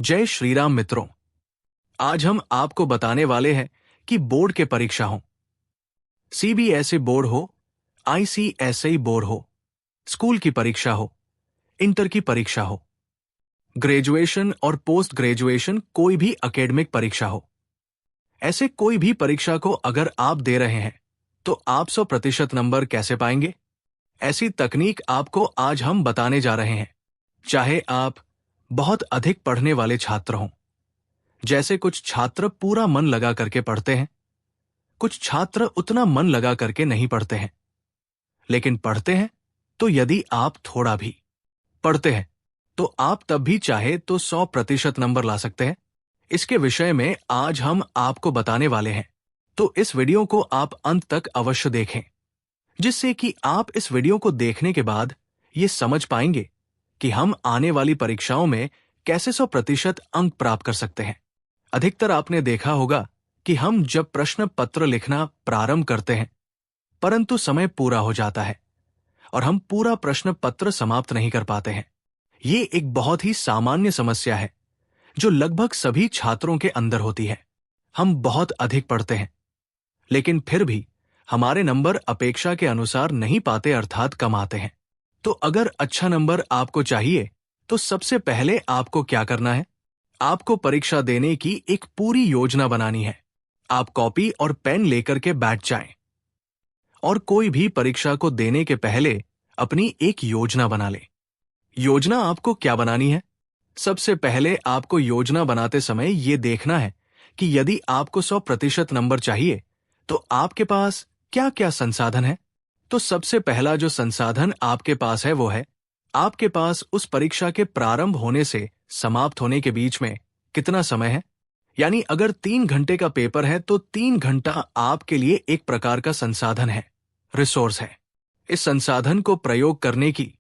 जय श्री राम मित्रों। आज हम आपको बताने वाले हैं कि बोर्ड के परीक्षा हो, सीबीएसई बोर्ड हो, आईसीएसई बोर्ड हो, स्कूल की परीक्षा हो, इंटर की परीक्षा हो, ग्रेजुएशन और पोस्ट ग्रेजुएशन कोई भी एकेडमिक परीक्षा हो, ऐसे कोई भी परीक्षा को अगर आप दे रहे हैं तो आप 100% नंबर कैसे पाएंगे? ऐसी तकनीक आपको आज हम बताने जा रहे हैं। चाहे आप बहुत अधिक पढ़ने वाले छात्र हों, जैसे कुछ छात्र पूरा मन लगा करके पढ़ते हैं, कुछ छात्र उतना मन लगा करके नहीं पढ़ते हैं, लेकिन पढ़ते हैं तो यदि आप थोड़ा भी पढ़ते हैं तो आप तब भी चाहे तो 100% नंबर ला सकते हैं। इसके विषय में आज हम आपको बताने वाले हैं, तो इस वीडियो को आप अंत तक अवश्य देखें, जिससे कि आप इस वीडियो को देखने के बाद ये समझ पाएंगे कि हम आने वाली परीक्षाओं में कैसे 100% अंक प्राप्त कर सकते हैं। अधिकतर आपने देखा होगा कि हम जब प्रश्न पत्र लिखना प्रारंभ करते हैं, परंतु समय पूरा हो जाता है और हम पूरा प्रश्न पत्र समाप्त नहीं कर पाते हैं। ये एक बहुत ही सामान्य समस्या है जो लगभग सभी छात्रों के अंदर होती है। हम बहुत अधिक पढ़ते हैं, लेकिन फिर भी हमारे नंबर अपेक्षा के अनुसार नहीं पाते, अर्थात कम आते हैं। तो अगर अच्छा नंबर आपको चाहिए तो सबसे पहले आपको क्या करना है? आपको परीक्षा देने की एक पूरी योजना बनानी है। आप कॉपी और पेन लेकर के बैठ जाएं और कोई भी परीक्षा को देने के पहले अपनी एक योजना बना लें। योजना आपको क्या बनानी है? सबसे पहले आपको योजना बनाते समय यह देखना है कि यदि आपको 100% नंबर चाहिए तो आपके पास क्या क्या संसाधन है। तो सबसे पहला जो संसाधन आपके पास है वो है, आपके पास उस परीक्षा के प्रारंभ होने से समाप्त होने के बीच में कितना समय है। यानी अगर 3 घंटे का पेपर है तो 3 घंटा आपके लिए एक प्रकार का संसाधन है, रिसोर्स है। इस संसाधन को प्रयोग करने की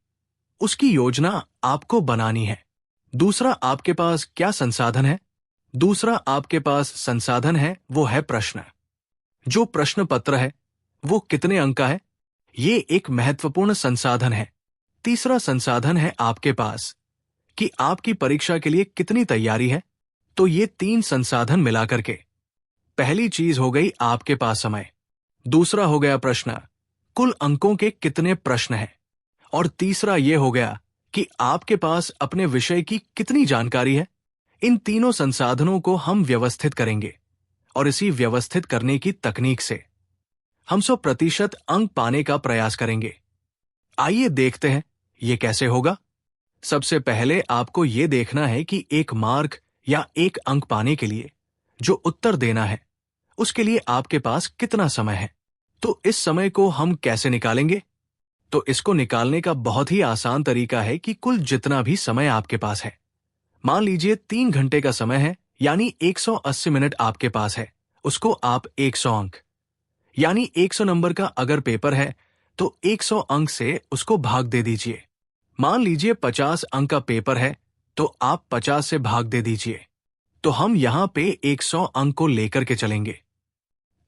उसकी योजना आपको बनानी है। दूसरा आपके पास क्या संसाधन है? दूसरा आपके पास संसाधन है वो है प्रश्न। जो प्रश्न पत्र है वो कितने अंक का है, ये एक महत्वपूर्ण संसाधन है। तीसरा संसाधन है आपके पास कि आपकी परीक्षा के लिए कितनी तैयारी है। तो ये 3 संसाधन मिलाकर के पहली चीज हो गई आपके पास समय, दूसरा हो गया प्रश्न, कुल अंकों के कितने प्रश्न हैं, और तीसरा ये हो गया कि आपके पास अपने विषय की कितनी जानकारी है। इन तीनों संसाधनों को हम व्यवस्थित करेंगे और इसी व्यवस्थित करने की तकनीक से हम 100% अंक पाने का प्रयास करेंगे। आइए देखते हैं ये कैसे होगा। सबसे पहले आपको ये देखना है कि 1 मार्क या 1 अंक पाने के लिए जो उत्तर देना है उसके लिए आपके पास कितना समय है। तो इस समय को हम कैसे निकालेंगे? तो इसको निकालने का बहुत ही आसान तरीका है कि कुल जितना भी समय आपके पास है, मान लीजिए 3 घंटे का समय है, यानी 180 मिनट आपके पास है, उसको आप 100 अंक यानी 100 नंबर का अगर पेपर है तो 100 अंक से उसको भाग दे दीजिए। मान लीजिए 50 अंक का पेपर है तो आप 50 से भाग दे दीजिए। तो हम यहां पे 100 अंक को लेकर के चलेंगे।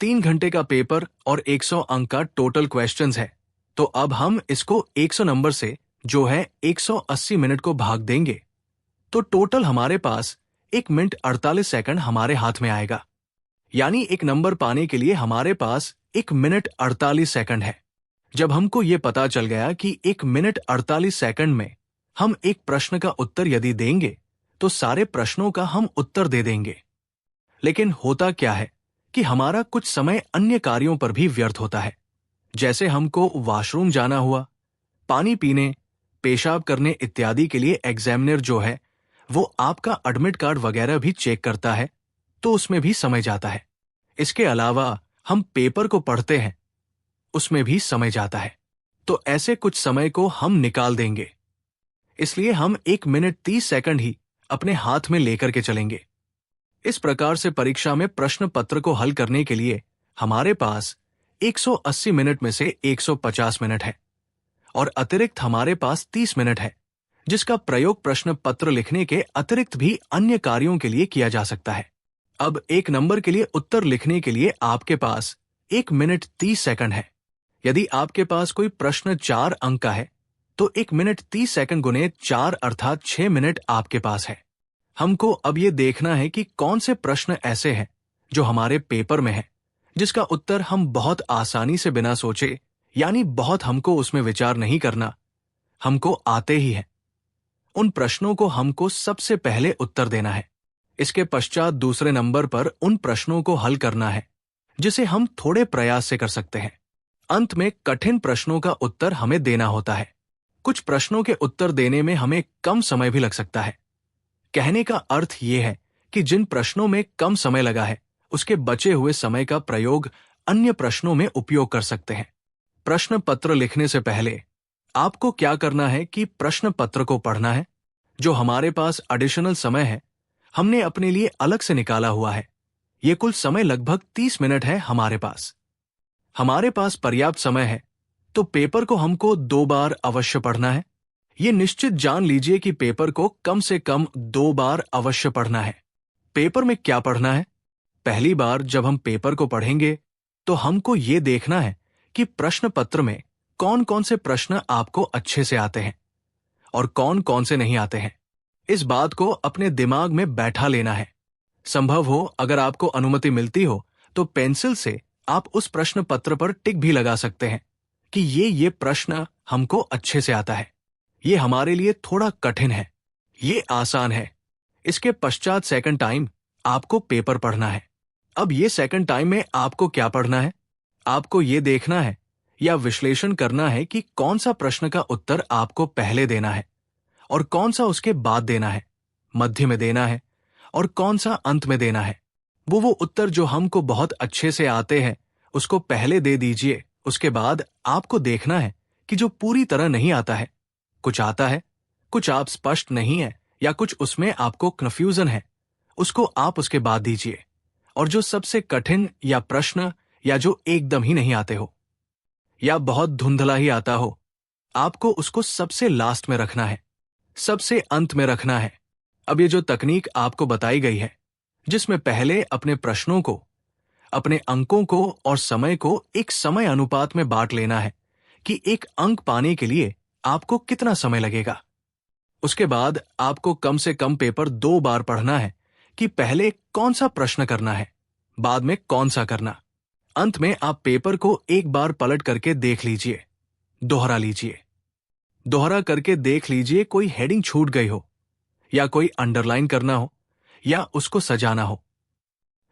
3 घंटे का पेपर और 100 अंक का टोटल क्वेश्चंस है, तो अब हम इसको 100 नंबर से जो है 180 मिनट को भाग देंगे, तो टोटल हमारे पास 1 मिनट 48 सेकंड हमारे हाथ में आएगा। यानी एक नंबर पाने के लिए हमारे पास 1 मिनट 48 सेकंड है। जब हमको ये पता चल गया कि 1 मिनट 48 सेकंड में हम एक प्रश्न का उत्तर यदि देंगे तो सारे प्रश्नों का हम उत्तर दे देंगे। लेकिन होता क्या है कि हमारा कुछ समय अन्य कार्यों पर भी व्यर्थ होता है, जैसे हमको वॉशरूम जाना हुआ, पानी पीने, पेशाब करने इत्यादि के लिए एग्जामिनर जो है वो आपका एडमिट कार्ड वगैरह भी चेक करता है, तो उसमें भी समय जाता है। इसके अलावा हम पेपर को पढ़ते हैं, उसमें भी समय जाता है। तो ऐसे कुछ समय को हम निकाल देंगे, इसलिए हम 1 मिनट 30 सेकंड ही अपने हाथ में लेकर के चलेंगे। इस प्रकार से परीक्षा में प्रश्न पत्र को हल करने के लिए हमारे पास 180 मिनट में से 150 मिनट है और अतिरिक्त हमारे पास 30 मिनट है, जिसका प्रयोग प्रश्न पत्र लिखने के अतिरिक्त भी अन्य कार्यों के लिए किया जा सकता है। अब 1 नंबर के लिए उत्तर लिखने के लिए आपके पास 1 मिनट 30 सेकंड है। यदि आपके पास कोई प्रश्न 4 अंक का है तो 1 मिनट 30 सेकंड गुने 4 अर्थात 6 मिनट आपके पास है। हमको अब ये देखना है कि कौन से प्रश्न ऐसे हैं जो हमारे पेपर में है, जिसका उत्तर हम बहुत आसानी से बिना सोचे, यानी बहुत हमको उसमें विचार नहीं करना, हमको आते ही है। उन प्रश्नों को हमको सबसे पहले उत्तर देना है। इसके पश्चात दूसरे नंबर पर उन प्रश्नों को हल करना है जिसे हम थोड़े प्रयास से कर सकते हैं। अंत में कठिन प्रश्नों का उत्तर हमें देना होता है। कुछ प्रश्नों के उत्तर देने में हमें कम समय भी लग सकता है। कहने का अर्थ यह है कि जिन प्रश्नों में कम समय लगा है, उसके बचे हुए समय का प्रयोग अन्य प्रश्नों में उपयोग कर सकते हैं। प्रश्न पत्र लिखने से पहले आपको क्या करना है कि प्रश्न पत्र को पढ़ना है। जो हमारे पास एडिशनल समय है, हमने अपने लिए अलग से निकाला हुआ है। यह कुल समय लगभग 30 मिनट है हमारे पास। हमारे पास पर्याप्त समय है, तो पेपर को हमको 2 बार अवश्य पढ़ना है। ये निश्चित जान लीजिए कि पेपर को कम से कम 2 बार अवश्य पढ़ना है। पेपर में क्या पढ़ना है? पहली बार जब हम पेपर को पढ़ेंगे तो हमको ये देखना है कि प्रश्न पत्र में कौन कौन से प्रश्न आपको अच्छे से आते हैं और कौन कौन से नहीं आते हैं। इस बात को अपने दिमाग में बैठा लेना है। संभव हो अगर आपको अनुमति मिलती हो तो पेंसिल से आप उस प्रश्न पत्र पर टिक भी लगा सकते हैं कि ये प्रश्न हमको अच्छे से आता है, ये हमारे लिए थोड़ा कठिन है, ये आसान है। इसके पश्चात सेकंड टाइम आपको पेपर पढ़ना है। अब ये सेकंड टाइम में आपको क्या पढ़ना है? आपको ये देखना है या विश्लेषण करना है कि कौन सा प्रश्न का उत्तर आपको पहले देना है और कौन सा उसके बाद देना है, मध्य में देना है और कौन सा अंत में देना है। वो उत्तर जो हमको बहुत अच्छे से आते हैं उसको पहले दे दीजिए। उसके बाद आपको देखना है कि जो पूरी तरह नहीं आता है, कुछ आता है, कुछ आप स्पष्ट नहीं है या कुछ उसमें आपको कन्फ्यूजन है, उसको आप उसके बाद दीजिए। और जो सबसे कठिन या प्रश्न या जो एकदम ही नहीं आते हो या बहुत धुंधला ही आता हो, आपको उसको सबसे लास्ट में रखना है, सबसे अंत में रखना है। अब ये जो तकनीक आपको बताई गई है, जिसमें पहले अपने प्रश्नों को, अपने अंकों को और समय को एक समय अनुपात में बांट लेना है कि एक अंक पाने के लिए आपको कितना समय लगेगा। उसके बाद आपको कम से कम पेपर 2 बार पढ़ना है कि पहले कौन सा प्रश्न करना है, बाद में कौन सा करना। अंत में आप पेपर को एक बार पलट करके देख लीजिए, दोहरा लीजिए। दोहरा करके देख लीजिए कोई हेडिंग छूट गई हो या कोई अंडरलाइन करना हो या उसको सजाना हो।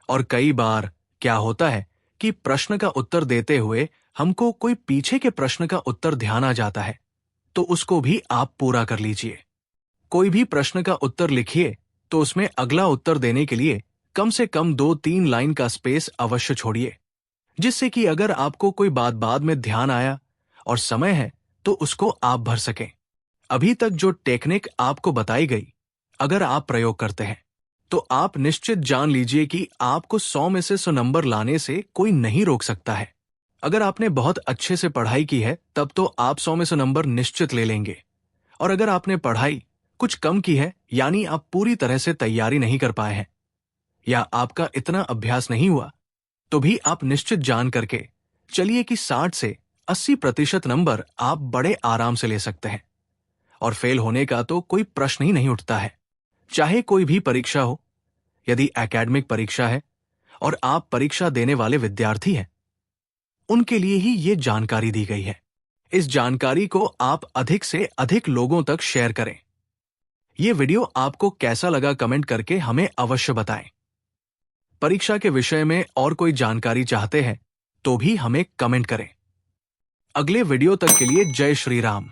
और कई बार क्या होता है कि प्रश्न का उत्तर देते हुए हमको कोई पीछे के प्रश्न का उत्तर ध्यान आ जाता है, तो उसको भी आप पूरा कर लीजिए। कोई भी प्रश्न का उत्तर लिखिए तो उसमें अगला उत्तर देने के लिए कम से कम 2-3 लाइन का स्पेस अवश्य छोड़िए, जिससे कि अगर आपको कोई बात बाद में ध्यान आया और समय है तो उसको आप भर सकें। अभी तक जो टेक्निक आपको बताई गई, अगर आप प्रयोग करते हैं तो आप निश्चित जान लीजिए कि आपको 100 में से 100 नंबर लाने से कोई नहीं रोक सकता है। अगर आपने बहुत अच्छे से पढ़ाई की है तब तो आप 100 में से नंबर निश्चित ले लेंगे। और अगर आपने पढ़ाई कुछ कम की है, यानी आप पूरी तरह से तैयारी नहीं कर पाए हैं या आपका इतना अभ्यास नहीं हुआ, तो भी आप निश्चित जान करके चलिए कि 60 से 80% नंबर आप बड़े आराम से ले सकते हैं और फेल होने का तो कोई प्रश्न ही नहीं उठता है। चाहे कोई भी परीक्षा हो, यदि एकेडमिक परीक्षा है और आप परीक्षा देने वाले विद्यार्थी हैं, उनके लिए ही ये जानकारी दी गई है। इस जानकारी को आप अधिक से अधिक लोगों तक शेयर करें। ये वीडियो आपको कैसा लगा कमेंट करके हमें अवश्य बताएं। परीक्षा के विषय में और कोई जानकारी चाहते हैं तो भी हमें कमेंट करें। अगले वीडियो तक के लिए जय श्री राम।